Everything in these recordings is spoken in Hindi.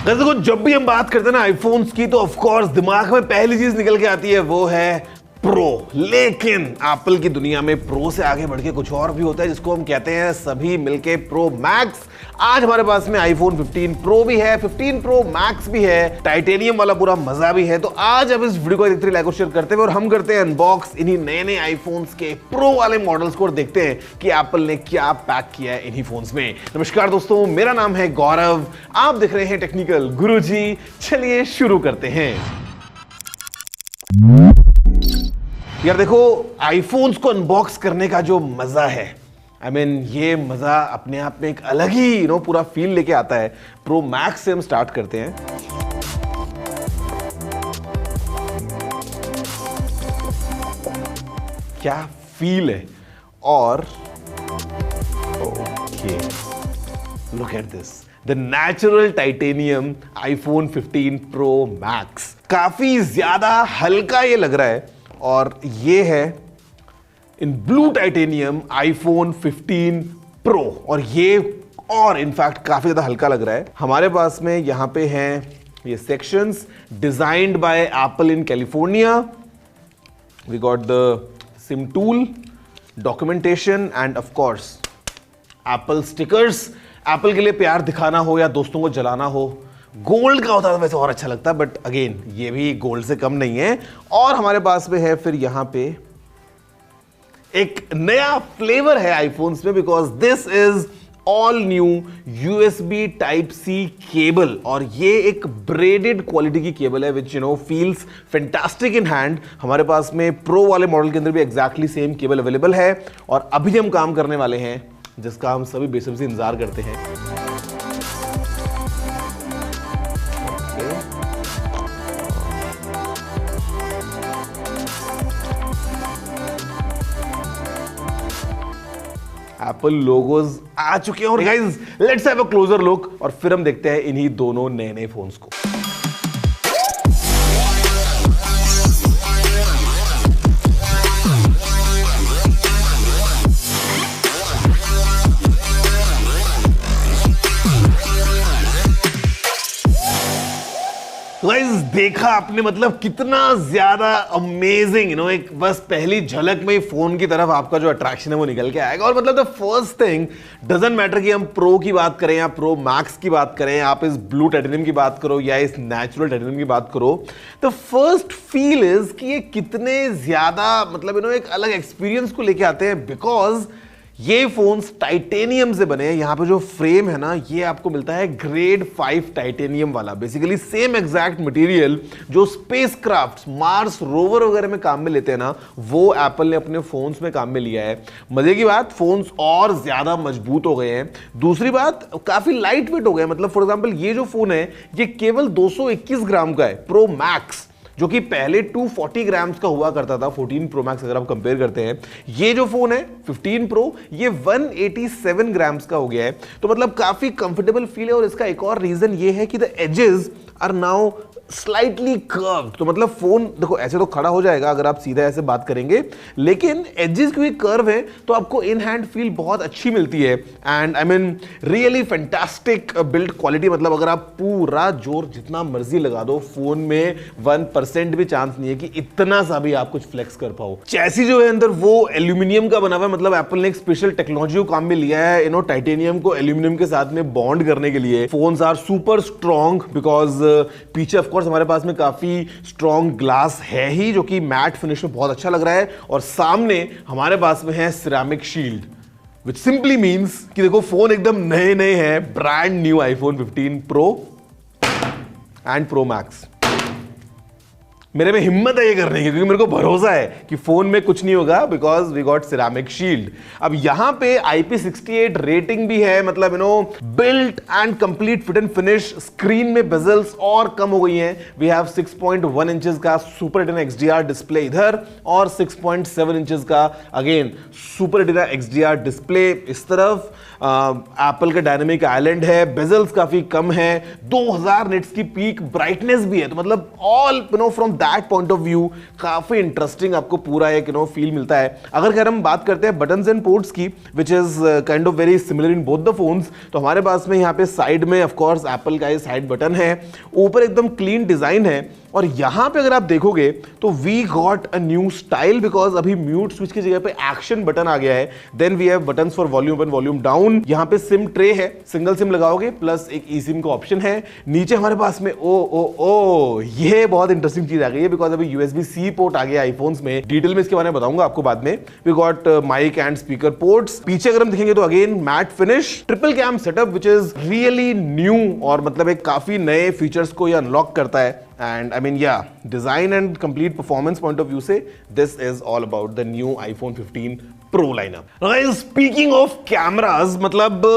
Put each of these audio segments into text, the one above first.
देखो जब भी हम बात करते हैं ना आईफोन्स की तो ऑफ कोर्स दिमाग में पहली चीज निकल के आती है वो है प्रो। लेकिन एप्पल की दुनिया में प्रो से आगे बढ़ के कुछ और भी होता है जिसको हम कहते हैं सभी मिलके प्रो मैक्स। आज हमारे पास में आईफोन 15 प्रो भी है, 15 प्रो मैक्स भी है, टाइटेनियम वाला पूरा मजा भी है। तो आज अब इस वीडियो को देखते लाइक और शेयर करते हुए और हम करते हैं अनबॉक्स इन्हीं नए नए आईफोन्स के प्रो वाले मॉडल्स को और देखते हैं कि एप्पल ने क्या पैक किया है इन्हीं फोन्स में। नमस्कार दोस्तों, मेरा नाम है गौरव, आप देख रहे हैं टेक्निकल गुरुजी। चलिए शुरू करते हैं। यार देखो, आईफोन्स को अनबॉक्स करने का जो मजा है, ये मजा अपने आप में एक अलग ही पूरा फील लेके आता है। प्रो मैक्स से हम स्टार्ट करते हैं। क्या फील है। और okay, look at this, the natural titanium iPhone 15 pro max. काफी ज्यादा हल्का ये लग रहा है और ये है in blue titanium iPhone 15 pro और ये और इनफैक्ट काफी ज्यादा हल्का लग रहा है। हमारे पास में यहां पे हैं ये sections designed by Apple in California. We got the SIM tool, documentation and of course Apple stickers. Apple के लिए प्यार दिखाना हो या दोस्तों को जलाना हो, गोल्ड का होता है वैसे और अच्छा लगता है, बट अगेन ये भी गोल्ड से कम नहीं है। और हमारे पास में है फिर यहां पे एक नया फ्लेवर है आईफोन्स में, because this is all new USB type C cable और ये एक ब्रेडेड क्वालिटी की केबल है which feels fantastic in hand. हमारे पास में प्रो वाले मॉडल के अंदर भी एग्जैक्टली सेम केबल अवेलेबल है और अभी हम काम करने वाले हैं जिसका हम सभी बेसब्री से इंतजार करते हैं। एप्पल लोगोज आ चुके हैं और guys let's have a closure look और फिर हम देखते हैं इन्हीं दोनों नए नए फोन्स को। गाइस देखा आपने, मतलब कितना ज्यादा अमेजिंग एक बस पहली झलक में ही फोन की तरफ आपका जो अट्रैक्शन है वो निकल के आएगा। और मतलब the first thing doesn't matter कि हम प्रो की बात करें या प्रो मैक्स की बात करें, आप इस ब्लू टाइटेनियम की बात करो या इस नेचुरल टाइटेनियम की बात करो, द फर्स्ट फील इज कि ये कितने ज्यादा एक अलग एक्सपीरियंस को लेके आते हैं। बिकॉज ये फोन्स टाइटेनियम से बने हैं। यहां पे जो फ्रेम है ना, ये आपको मिलता है ग्रेड 5 टाइटेनियम वाला, बेसिकली सेम एग्जैक्ट मटेरियल जो स्पेसक्राफ्ट मार्स रोवर वगैरह में काम में लेते हैं ना, वो एप्पल ने अपने फोन्स में काम में लिया है। मजे की बात, फोन्स और ज्यादा मजबूत हो गए हैं। दूसरी बात, काफी लाइट वेट हो गए। मतलब फॉर एग्जांपल ये जो फोन है ये केवल 221 ग्राम का है, प्रो मैक्स, जो कि पहले 240 ग्राम्स का हुआ करता था 14 प्रो मैक्स अगर आप कंपेयर करते हैं। ये जो फोन है 15 प्रो ये 187 ग्राम्स का हो गया है। तो मतलब काफी कंफर्टेबल फील है। और इसका एक और रीजन ये है कि the edges are now slightly curved. तो मतलब फोन देखो ऐसे तो खड़ा हो जाएगा अगर आप सीधा ऐसे बात करेंगे, लेकिन एजेस क्योंकि कर्व है तो आपको इन हैंड फील बहुत अच्छी मिलती है। And really fantastic build quality. मतलब अगर आप पूरा जोर जितना मर्जी लगा दो, फोन में 1% भी चांस नहीं है कि इतना सा भी आप कुछ फ्लेक्स कर पाओ। चैसी जो है अंदर वो एल्यूमिनियम का बना हुआ है। मतलब एप्पल ने एक स्पेशल टेक्नोलॉजी को काम में लिया है टाइटेनियम को एल्यूमिनियम के साथ में बॉन्ड करने के लिए। Phones are super strong because पीछे ऑफ कोर्स हमारे पास में काफी स्ट्रॉन्ग ग्लास है ही, जो कि मैट फिनिश में बहुत अच्छा लग रहा है। और सामने हमारे पास में है सिरेमिक शील्ड, विच सिंपली मींस कि देखो फोन एकदम नए नए हैं। Brand new iPhone 15 pro and pro max. मेरे में हिम्मत है ये करने की क्योंकि मेरे को भरोसा है कि फोन में कुछ नहीं होगा because we got ceramic shield. अब यहां पे IP68 रेटिंग भी है। मतलब built and complete fit and finish. Screen में बेजल्स और कम हो गई हैं। वी हैव 6.1 इंचेस का सुपर रेटिना XDR डिस्प्ले इधर और 6.7 इंचेस का again super retina XDR display इस तरफ। एप्पल का डायनेमिक आइलैंड है, बेजल्स काफी कम है, 2000 निट्स की पीक ब्राइटनेस भी है। तो मतलब all from that point of view काफी इंटरेस्टिंग आपको पूरा एक फील मिलता है। अगर खैर हम बात करते हैं बटन्स एंड पोर्ट्स की, which is kind of very similar in both the phones, तो हमारे पास में यहाँ पे साइड में ऑफ कोर्स एप्पल का ये साइड बटन है, ऊपर एकदम क्लीन डिजाइन है, और यहां पे अगर आप देखोगे तो we got a new style, because अभी म्यूट स्विच की जगह पे एक्शन बटन आ गया है। Then we have buttons for volume up, volume down, यहां पे सिम ट्रे है, सिंगल सिम लगाओगे प्लस एक ई सिम का ऑप्शन है। नीचे हमारे पास में ये बहुत इंटरेस्टिंग चीज आ गई है, बिकॉज अभी USB-C पोर्ट आ गया आईफोन्स में, डिटेल में इसके बारे में बताऊंगा आपको बाद में। We got mic and speaker ports. पीछे अगर हम देखेंगे तो again matte finish, triple cam setup which is really new, और मतलब एक काफी नए फीचर्स को ये अनलॉक करता है। And I mean, yeah, design and complete performance point of view से this is all about the new iPhone 15 Pro lineup. Guys, speaking of cameras, मतलब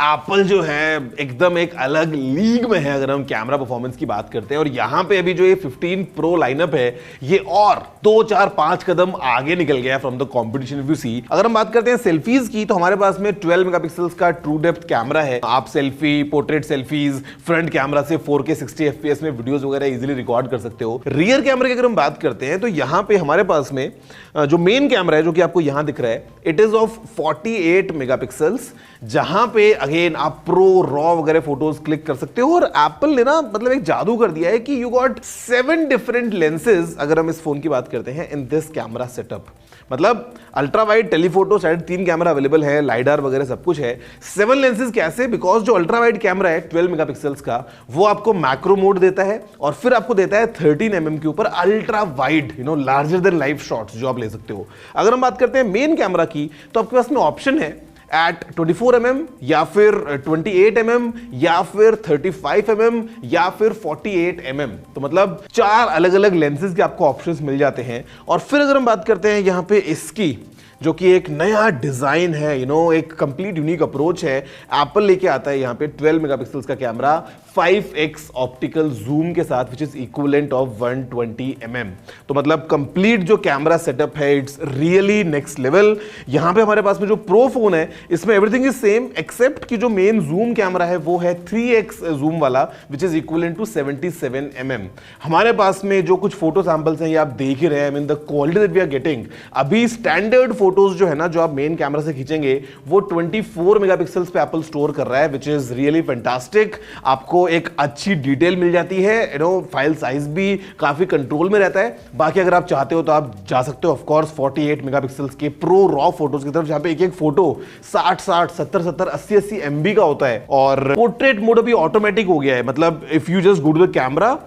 Apple जो है एकदम एक अलग लीग में है अगर हम कैमरा परफॉर्मेंस की बात करते हैं, और यहाँ पे अभी जो ये 15 Pro लाइनअप है ये और 2, 4, 5 कदम आगे निकल गया from the competition. If you see, अगर हम बात करते हैं सेल्फीज की, तो हमारे पास में 12 मेगापिक्सल्स का ट्रू डेप्थ कैमरा है। आप selfie, portrait selfies, front camera से 4K 60 FPS में वीडियोस वगैरह इजीली रिकॉर्ड कर सकते हो। रियर कैमरे की अगर हम बात करते हैं तो यहाँ पे हमारे पास में जो मेन कैमरा है जो कि आपको यहाँ दिख रहा है, इट इज ऑफ 48 मेगापिक्सल्स, जहां पे अगेन आप प्रो रॉ वगैरह फोटोज क्लिक कर सकते हो। और एप्पल ने ना मतलब एक जादू कर दिया है कि यू गॉट 7 डिफरेंट लेंसेज अगर हम इस फोन की बात करते हैं इन दिस कैमरा सेटअप। मतलब अल्ट्रा वाइड, टेलीफोटो, शायद 3 कैमरा अवेलेबल है, लाइडार वगैरह सब कुछ है। 7 लेंसेज कैसे? बिकॉज जो अल्ट्रा वाइड कैमरा है 12 मेगापिक्सल्स का, वो आपको मैक्रो मोड देता है, और फिर आपको देता है 13 mm के ऊपर ultra wide, larger than life shots जो आप ले सकते हो। अगर हम बात करते हैं मेन कैमरा की, तो आपके पास में ऑप्शन है एट 24 mm या फिर 28 mm या फिर 35 mm या फिर 48 mm। तो मतलब 4 अलग अलग लेंसेज के आपको ऑप्शंस मिल जाते हैं। और फिर अगर हम बात करते हैं यहाँ पे इसकी, जो कि एक नया डिजाइन है, एक कंप्लीट यूनिक अप्रोच है, एप्पल लेके आता है यहाँ पे 12 मेगापिक्सल्स का कैमरा 5x ऑप्टिकल जूम के साथ, विच इज इक्विवेलेंट ऑफ 120 mm। तो मतलब कंप्लीट जो कैमरा सेटअप है इट्स रियली नेक्स्ट लेवल। यहाँ पे हमारे पास में जो प्रो फोन है इसमें एवरीथिंग इज सेम, एक्सेप्ट कि जो मेन जूम कैमरा है वो है 3x जूम वाला, which is equivalent to 77 mm। हमारे पास में जो कुछ फोटो सैंपल्स हैं ये आप देख ही रहे हैं, I mean the quality that we are getting. अभी स्टैंडर्ड फोटोज जो है ना, जो आप मेन कैमरा से खींचेंगे, वो 24 मेगापिक्सल्स पे एप्पल स्टोर कर रहा है, विच इज रियली फैंटास्टिक। आपको एक अच्छी डिटेल मिल जाती है, फाइल साइज भी काफी कंट्रोल में रहता है। बाकी अगर आप चाहते हो तो आप जा सकते हो ऑफ कोर्स 48 मेगापिक्सल्स के प्रो रॉ फोटोज की तरफ, जहां पे एक एक फोटो 60, 70, 80 MB का होता है। और पोर्ट्रेट मोड अभी ऑटोमेटिक हो गया है, मतलब if you just go to the camera,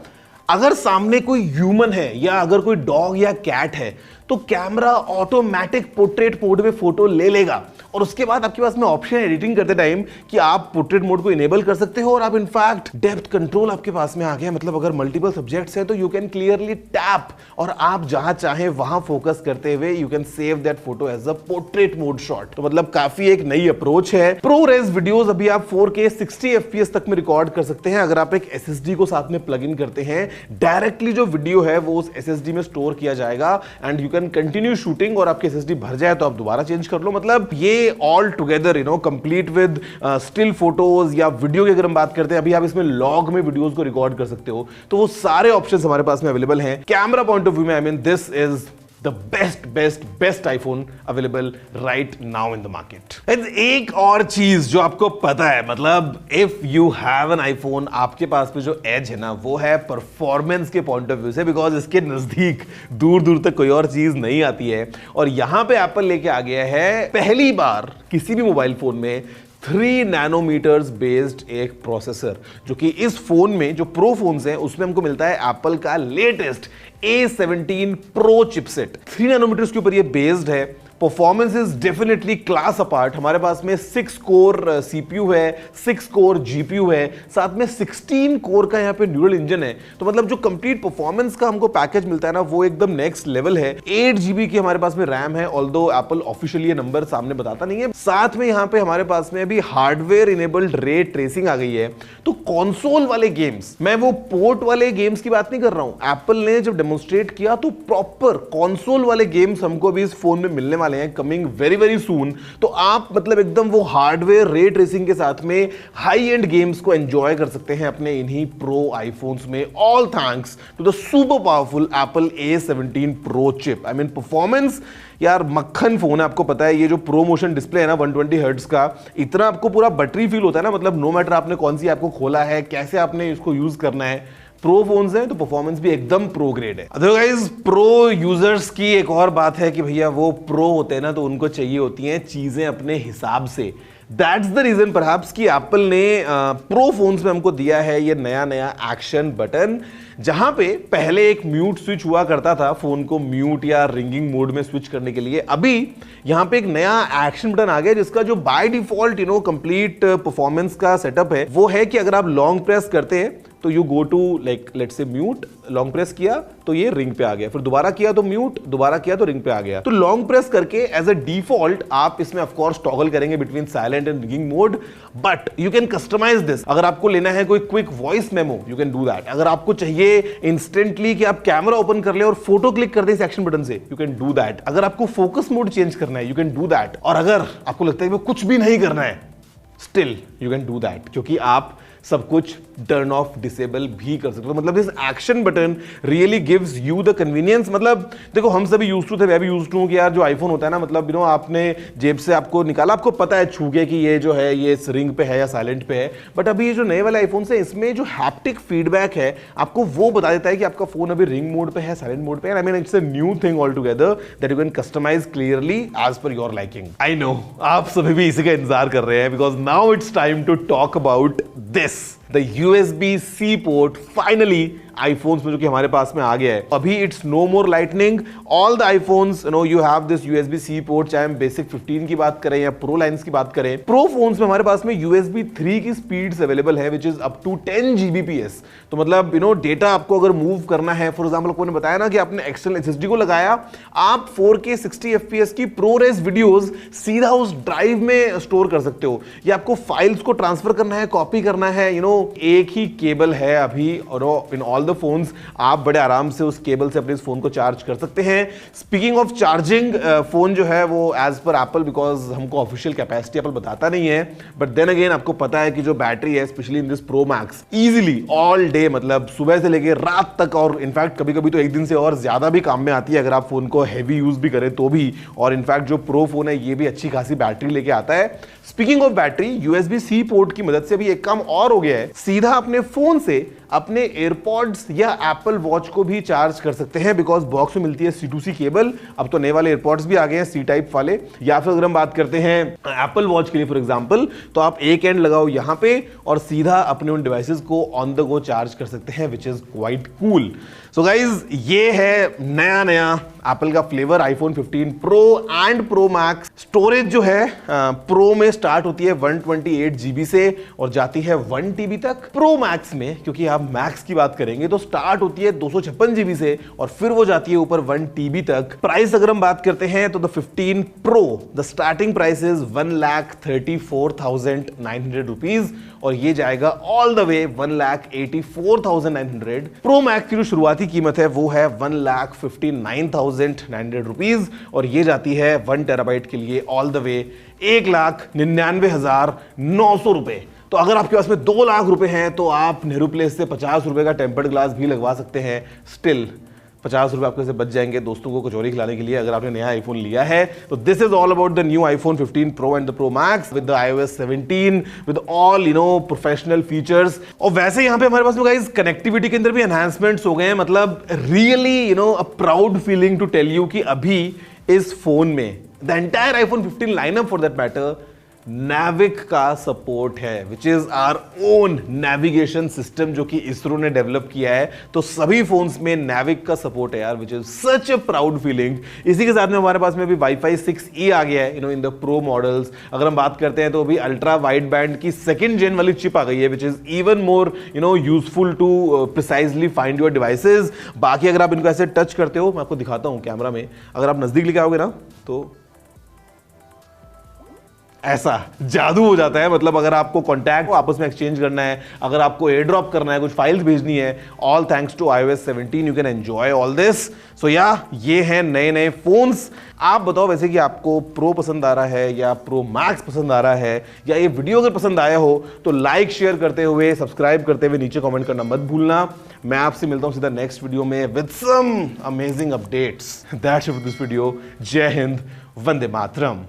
अगर सामने कोई ह्यूमन है या अगर कोई डॉग या कैट है तो कैमरा ऑटोमेटिक पोर्ट्रेट मोड में फोटो ले लेगा। और उसके बाद आपके पास में ऑप्शन है एडिटिंग करते टाइम कि आप पोर्ट्रेट मोड को इनेबल कर सकते हो, और आप इनफैक्ट डेप्थ कंट्रोल आपके पास में आ गया। मतलब अगर मल्टीपल सब्जेक्ट्स हैं तो यू कैन क्लियरली टैप, और आप जहां चाहे वहां फोकस करते हुए you can save that photo as a portrait mode shot. तो मतलब काफी एक नई अप्रोच है। प्रो रेज वीडियोस अभी आप 4K 60 FPS तक में रिकॉर्ड कर सकते हैं अगर आप एक SSD को साथ में प्लग इन करते हैं। डायरेक्टली जो वीडियो है वो उस SSD में स्टोर किया जाएगा and you can continue shooting, और आपके SSD भर जाए तो आप दोबारा चेंज कर लो। मतलब ये all together complete with still photos या वीडियो की अगर हम बात करते हैं, अभी आप इसमें लॉग में वीडियोस को रिकॉर्ड कर सकते हो, तो वो सारे ऑप्शंस हमारे पास में अवेलेबल हैं। कैमरा पॉइंट ऑफ व्यू में I mean this is the best iPhone available right now in the market। एक और चीज जो आपको पता है, मतलब if you have an iPhone, आपके पास में जो एज है ना वो है परफॉर्मेंस के पॉइंट ऑफ व्यू से, बिकॉज इसके नजदीक दूर दूर तक कोई और चीज नहीं आती है। और यहां पे एप्पल लेके आ गया है पहली बार किसी भी मोबाइल फोन में 3 नैनोमीटर्स बेस्ड एक प्रोसेसर, जो कि इस फोन में जो प्रो फोन्स हैं उसमें हमको मिलता है एप्पल का latest A17 pro chipset. 3 nanometres के ऊपर ये बेस्ड है। Performance is definitely class apart. हमारे पास में 6 कोर CPU है, 6 कोर GPU है, साथ में 16 कोर का यहाँ पे न्यूरल इंजन है। तो मतलब जो कंप्लीट परफॉर्मेंस का हमको पैकेज मिलता है ना वो एकदम नेक्स्ट लेवल है। 8 GB की हमारे पास में रैम है, ऑल्दो एप्पल ऑफिशियली ये नंबर सामने बताता नहीं है। साथ में यहाँ पे हमारे पास में अभी हार्डवेयर इनेबल्ड रे ट्रेसिंग आ गई है। तो कॉन्सोल वाले गेम्स, मैं वो पोर्ट वाले गेम्स की बात नहीं कर रहा हूं, एप्पल ने जब डेमोन्स्ट्रेट किया तो प्रॉपर कॉन्सोल वाले गेम्स हमको भी इस फोन में मिलने वाले वाले हैं कमिंग वेरी वेरी सून, तो आप मतलब एकदम वो हार्डवेयर रे ट्रेसिंग के साथ में हाई एंड गेम्स को एंजॉय कर सकते हैं अपने इन्हीं प्रो आईफोन्स में, all thanks to the super powerful Apple A17 Pro चिप। आई मीन परफॉर्मेंस यार मक्खन फोन है, आपको पता है ये जो प्रो मोशन डिस्प्ले है ना 120 हर्ट्ज का, इतना आपको पूरा बटरी फील होता है ना, मतलब नो मैटर आपने कौन सी ऐप को खोला है, कैसे आपने इसको यूज करना है, प्रो फोन्स हैं तो परफॉर्मेंस भी एकदम प्रो ग्रेड है। अदरवाइज प्रो यूजर्स की एक और बात है कि भैया वो प्रो होते हैं ना तो उनको चाहिए होती हैं चीजें अपने हिसाब से। दैट्स द रीजन परहैप्स कि एप्पल ने प्रो फोन्स में हमको दिया है ये नया नया एक्शन बटन, जहां पे पहले एक म्यूट स्विच हुआ करता था फोन को म्यूट या रिंगिंग मोड में स्विच करने के लिए। अभी यहां पे एक नया एक्शन बटन आ गया जिसका जो बाय डिफॉल्ट कंप्लीट परफॉर्मेंस का सेटअप है वो है कि अगर आप लॉन्ग प्रेस करते हैं तो you go to like let's say mute, long press किया तो ये रिंग पे आ गया, फिर दोबारा किया तो म्यूट, दोबारा किया तो रिंग पे आ गया। तो लॉन्ग प्रेस करके एज अ डिफॉल्ट आप इसमें ऑफ कोर्स टॉगल करेंगे between silent and ringing mode, but you can customise this. अगर आपको लेना है कोई quick voice memo you can do that, अगर आपको चाहिए इंस्टेंटली कि आप कैमरा ओपन कर ले और फोटो क्लिक कर दे इस एक्शन बटन से यू कैन डू दैट, अगर आपको फोकस मोड चेंज करना है यू कैन डू दैट, और अगर आपको लगता है कि कुछ भी नहीं करना है still you can do that, क्योंकि आप सब कुछ टर्न ऑफ डिसेबल भी कर सकते हो। मतलब this action button really gives you the convenience. मतलब देखो हम सभी यूज्ड टू थे, मैं भी यूज्ड हूं कि यार जो आईफोन होता है ना, मतलब आपने जेब से आपको निकाला, आपको पता है छू के कि ये जो है ये रिंग पे है या साइलेंट पे है, बट अभी ये जो नए वाले आईफोन है इसमें जो हैप्टिक फीडबैक है आपको वो बता देता है कि आपका फोन अभी रिंग मोड पे है, साइलेंट मोड पे है। I mean it's a new thing all together that you can customise clearly as per your liking. I know आप सभी भी इसी का इंतजार कर रहे हैं because now it's time to talk about this, the USB-C port finally iPhones में जो कि हमारे पास में आ गया है। अभी it's no more lightning, all the iPhones you have this USB-C port, चाहे हम बेसिक 15 की बात करें या प्रो लाइंस की बात करें। प्रो फोन्स में हमारे पास में USB 3 की स्पीड्स अवेलेबल है which is up to 10 Gbps। तो मतलब डेटा आपको अगर मूव करना है, फॉर एग्जांपल आपको बताया ना कि आपने एक्सटर्नल SSD को लगाया, आप 4K 60 FPS की प्रोरेस वीडियोस सीधा उस ड्राइव में स्टोर कर सकते हो, या आपको फाइल्स को ट्रांसफर करना है, कॉपी करना है, एक ही केबल है अभी और इन ऑल द फोन्स, आप बड़े आराम से उस केबल से अपने इस फोन को चार्ज कर सकते हैं। स्पीकिंग ऑफ चार्जिंग, फोन जो है वो एज पर एप्पल, बिकॉज हमको ऑफिशियल कैपेसिटी एप्पल बताता नहीं है, बट देन अगेन आपको पता है कि जो बैटरी है specially in this pro max easily all day, मतलब सुबह से लेकर रात तक, और इनफैक्ट कभी कभी तो एक दिन से और ज्यादा भी काम में आती है अगर आप फोन को हैवी यूज भी करें तो भी। और इनफैक्ट जो प्रो फोन है ये भी अच्छी खासी बैटरी लेके आता है। Speaking of battery, USB-C port की मदद से भी एक काम और हो गया है, सीधा अपने फोन से अपने एयरपॉड्स या एप्पल वॉच को भी चार्ज कर सकते हैं, बिकॉज बॉक्स में मिलती है C2C केबल। अब तो नए वाले एयरपॉड्स भी आ गए हैं C टाइप वाले, या फिर अगर हम बात करते हैं एप्पल वॉच के लिए फॉर एग्जांपल, तो आप एक एंड लगाओ यहां पे और सीधा अपने उन डिवाइसेस को ऑन द गो चार्ज कर सकते हैं, which is quite cool. So guys ये है नया नया एप्पल का flavour iPhone 15 pro and pro max. Storage जो है प्रो में स्टार्ट होती है 128 GB से और जाती है 1 TB तक। प्रो मैक्स में, क्योंकि आप मैक्स की बात करेंगे, तो स्टार्ट होती है 256 GB से और फिर वो जाती है ऊपर 1 TB तक। प्राइस अगर हम बात करते हैं तो the 15 pro the starting price is 1,34,900 rupees और ये जाएगा all the way 1,84,900। Pro max की जो शुरुआती कीमत है वो है 1,59,900 रुपीज और ये जाती है 1 टेराबाइट के लिए ऑल द वे 1,99,900 रुपए। तो अगर आपके पास में 2 लाख रुपए हैं तो आप नेहरू प्लेस से 50 रुपए का टेम्पर्ड ग्लास भी लगवा सकते हैं। स्टिल 50 रुपए आपके से बच जाएंगे दोस्तों को कचौरी खिलाने के लिए अगर आपने नया आईफोन लिया है। तो this is all about the new iPhone 15 pro and the pro max with the iOS 17 with all professional features. और वैसे यहाँ पे हमारे पास में गाइस कनेक्टिविटी के अंदर भी एनहांसमेंट्स हो गए हैं। मतलब really a proud feeling to tell you कि अभी इस फोन में the entire iPhone 15 lineup for that matter Navic का सपोर्ट है, which is our own navigation system जो कि इसरो ने डेवलप किया है। तो सभी फोन्स में Navic का सपोर्ट है यार, which is such a proud feeling. इसी के साथ में हमारे पास में भी Wi-Fi 6E आ गया है इन द प्रो मॉडल्स। अगर हम बात करते हैं तो अभी अल्ट्रा वाइड बैंड की 2nd जेन वाली चिप आ गई है, which is even more useful to precisely find your devices. बाकी अगर आप इनको ऐसे टच करते हो, मैं आपको दिखाता हूं कैमरा में, अगर आप नजदीक लेके आओगे ना तो ऐसा जादू हो जाता है। मतलब अगर आपको कॉन्टैक्ट आपस में एक्सचेंज करना है, अगर आपको एयर ड्रॉप करना है, कुछ फाइल्स भेजनी है, all thanks to iOS 17 you can enjoy all this. So या ये हैं नए नए फोन्स। आप बताओ वैसे कि आपको प्रो पसंद आ रहा है या प्रो मैक्स पसंद आ रहा है, या ये वीडियो अगर पसंद आया हो तो लाइक शेयर करते हुए, सब्सक्राइब करते हुए नीचे कमेंट करना मत भूलना। मैं आपसे मिलता हूं सीधा नेक्स्ट वीडियो में with some amazing updates. That's it for this video. जय हिंद, वंदे मातरम।